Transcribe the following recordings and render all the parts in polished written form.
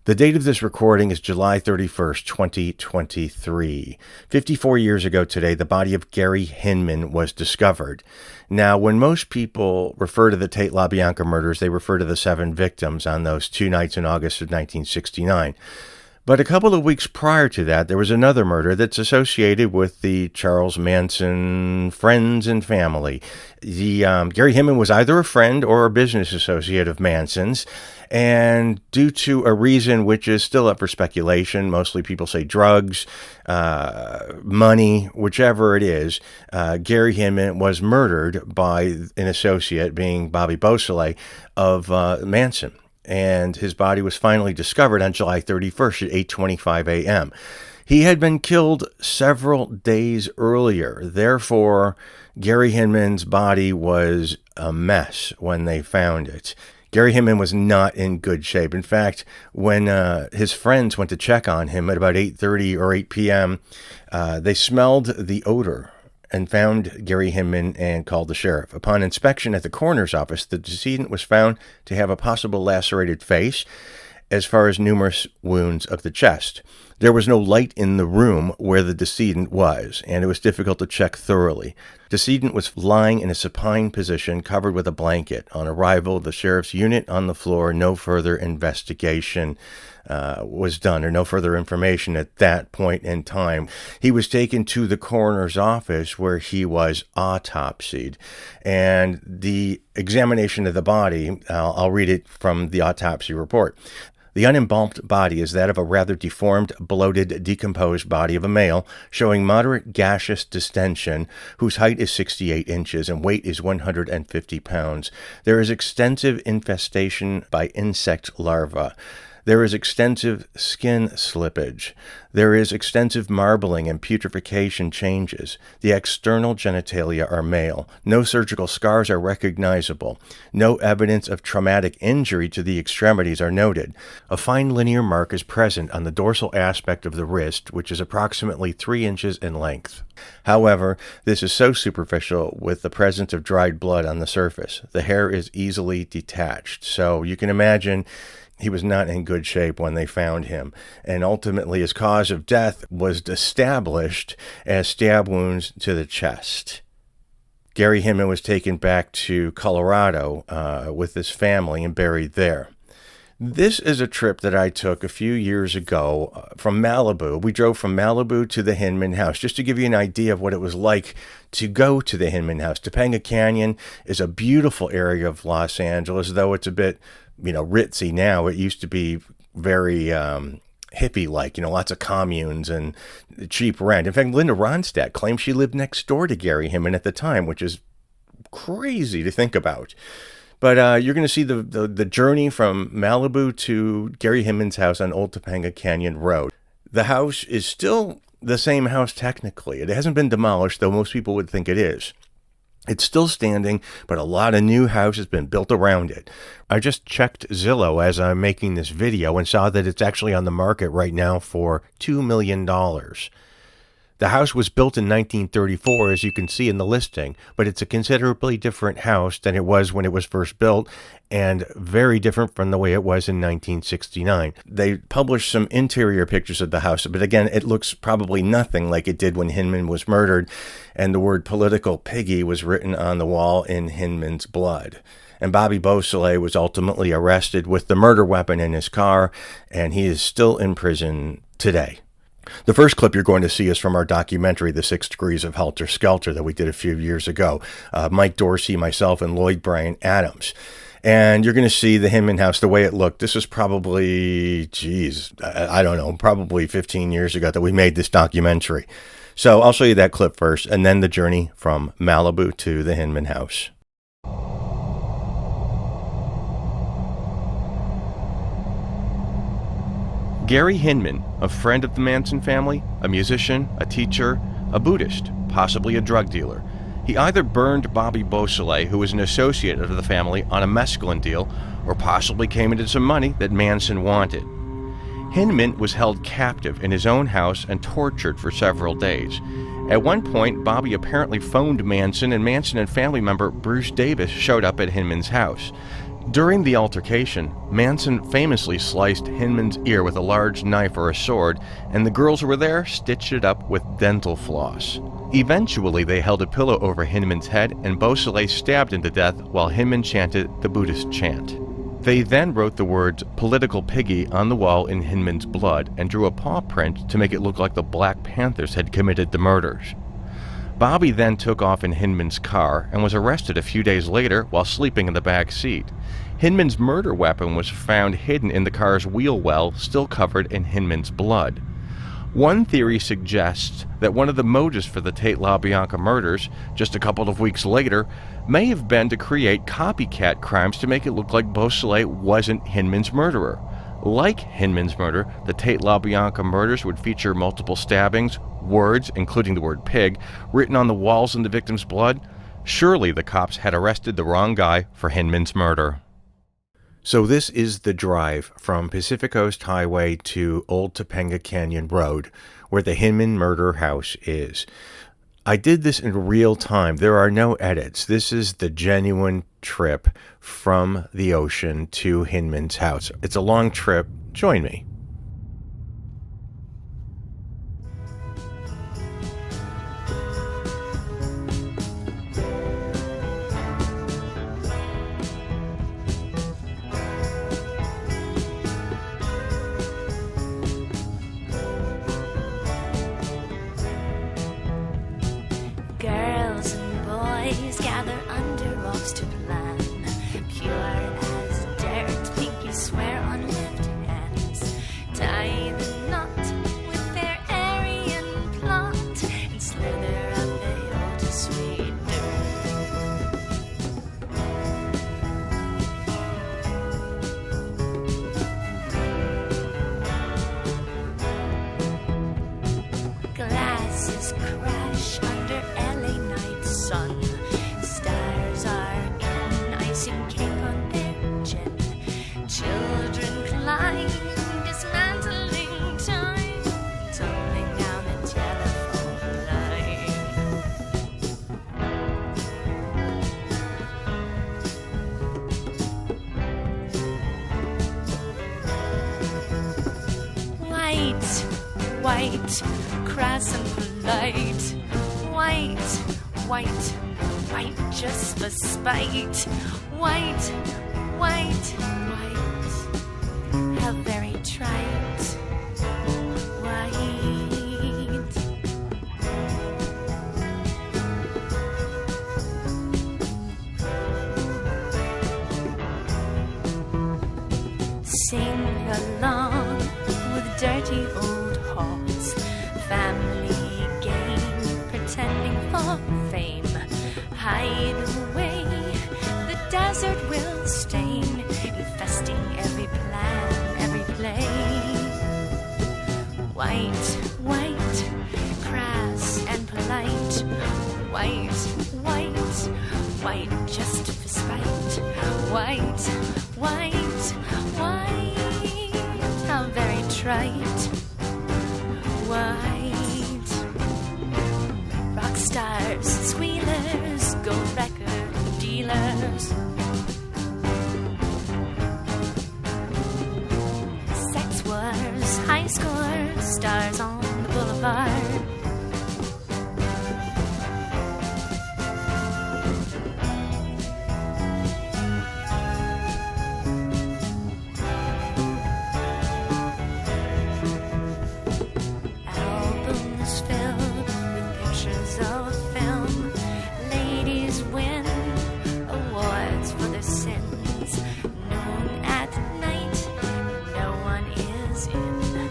The date of this recording is July 31st, 2023. 54 years ago today, the body of Gary Hinman was discovered. Now, when most people refer to the Tate LaBianca murders, they refer to the 7 victims on those 2 nights in August of 1969. But a couple of weeks prior to that, there was another murder that's associated with the Charles Manson friends and family. Gary Hinman was either a friend or a business associate of Manson's, and due to a reason which is still up for speculation, mostly people say drugs, money, whichever it is, Gary Hinman was murdered by an associate, being Bobby Beulsoleil, of Manson. And his body was finally discovered on July 31st at 8:25 a.m. He had been killed several days earlier. Therefore, Gary Hinman's body was a mess when they found it. Gary Hinman was not in good shape. In fact, when his friends went to check on him at about 8:30 or 8 p.m., they smelled the odor and found Gary Hinman and called the sheriff. Upon inspection at the coroner's office, the decedent was found to have a possible lacerated face, as far as numerous wounds of the chest. There was no light in the room where the decedent was, and it was difficult to check thoroughly. Decedent was lying in a supine position, covered with a blanket. On arrival of the sheriff's unit on the floor, no further investigation was done, or no further information at that point in time. He was taken to the coroner's office where he was autopsied, and the examination of the body, I'll read it from the autopsy report. The unembalmed body is that of a rather deformed, bloated, decomposed body of a male, showing moderate gaseous distension, whose height is 68 inches and weight is 150 pounds. There is extensive infestation by insect larvae. There is extensive skin slippage. There is extensive marbling and putrefaction changes. The external genitalia are male. No surgical scars are recognizable. No evidence of traumatic injury to the extremities are noted. A fine linear mark is present on the dorsal aspect of the wrist, which is approximately 3 inches in length. However, this is so superficial with the presence of dried blood on the surface. The hair is easily detached. So you can imagine he was not in good shape when they found him, and ultimately his cause of death was established as stab wounds to the chest. Gary Hinman was taken back to Colorado with his family and buried there. This is a trip that I took a few years ago from Malibu. We drove from Malibu to the Hinman house, just to give you an idea of what it was like to go to the Hinman house. Topanga Canyon is a beautiful area of Los Angeles, though it's a bit ritzy now. It used to be very hippie-like, lots of communes and cheap rent. In fact, Linda Ronstadt claimed she lived next door to Gary Hinman at the time, which is crazy to think about. But you're going to see the journey from Malibu to Gary Hinman's house on Old Topanga Canyon Road. The house is still the same house technically. It hasn't been demolished, though most people would think it is. It's still standing, but a lot of new house has been built around it. I just checked Zillow as I'm making this video and saw that it's actually on the market right now for $2 million. The house was built in 1934, as you can see in the listing, but it's a considerably different house than it was when it was first built, and very different from the way it was in 1969. They published some interior pictures of the house, but again, it looks probably nothing like it did when Hinman was murdered, and the word political piggy was written on the wall in Hinman's blood. And Bobby Beulsoleil was ultimately arrested with the murder weapon in his car, and he is still in prison today. The first clip you're going to see is from our documentary, The 6 Degrees of Helter Skelter, that we did a few years ago. Mike Dorsey, myself, and Lloyd Bryan Adams. And you're going to see the Hinman house, the way it looked. This is probably, I don't know, probably 15 years ago that we made this documentary. So I'll show you that clip first, and then the journey from Malibu to the Hinman house. Gary Hinman, a friend of the Manson family, a musician, a teacher, a Buddhist, possibly a drug dealer. He either burned Bobby Beulsoleil, who was an associate of the family, on a mescaline deal, or possibly came into some money that Manson wanted. Hinman was held captive in his own house and tortured for several days. At one point, Bobby apparently phoned Manson, and Manson and family member Bruce Davis showed up at Hinman's house. During the altercation, Manson famously sliced Hinman's ear with a large knife or a sword, and the girls who were there stitched it up with dental floss. Eventually, they held a pillow over Hinman's head, and Beulsoleil stabbed him to death while Hinman chanted the Buddhist chant. They then wrote the words "Political Piggy" on the wall in Hinman's blood and drew a paw print to make it look like the Black Panthers had committed the murders. Bobby then took off in Hinman's car and was arrested a few days later while sleeping in the back seat. Hinman's murder weapon was found hidden in the car's wheel well, still covered in Hinman's blood. One theory suggests that one of the motives for the Tate LaBianca murders, just a couple of weeks later, may have been to create copycat crimes to make it look like Beulsoleil wasn't Hinman's murderer. Like Hinman's murder, the Tate LaBianca murders would feature multiple stabbings, words, including the word pig, written on the walls in the victim's blood. Surely the cops had arrested the wrong guy for Hinman's murder. So this is the drive from Pacific Coast Highway to Old Topanga Canyon Road, where the Hinman murder house is. I did this in real time. There are no edits. This is the genuine trip from the ocean to Hinman's house. It's a long trip. Join me. Girls and boys gather under rocks to plan, pure as dirt, pinky swear on left hands, tie the knot with their Aryan plot, and slither up the hill to sweet dirt. Glasses crash under LA night sun. Stars are in icing cake on their chin. Children climb, dismantling time, tumbling down the telephone line. White, crass and polite. White, just for spite. White, how very trite. White. Sing along with dirty old halls, family game, pretending for fame. Hide away, the desert will stain, infesting every plan, every play. White, crass and polite. White, just for spite. White, how very trite. White. Rock stars, squealers, gold record dealers. Sex wars, high scores, stars on the boulevard. Albums filled with pictures of film. Ladies win awards for their sins. Noon at night, no one is in.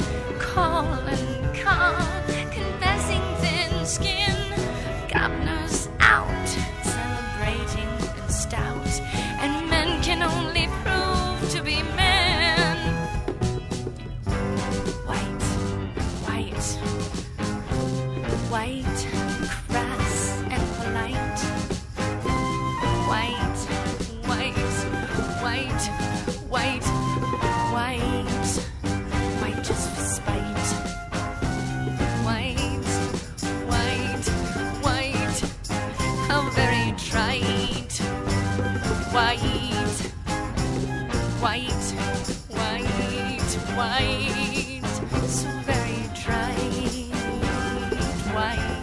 white, so very dry, white.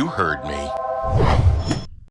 You heard me.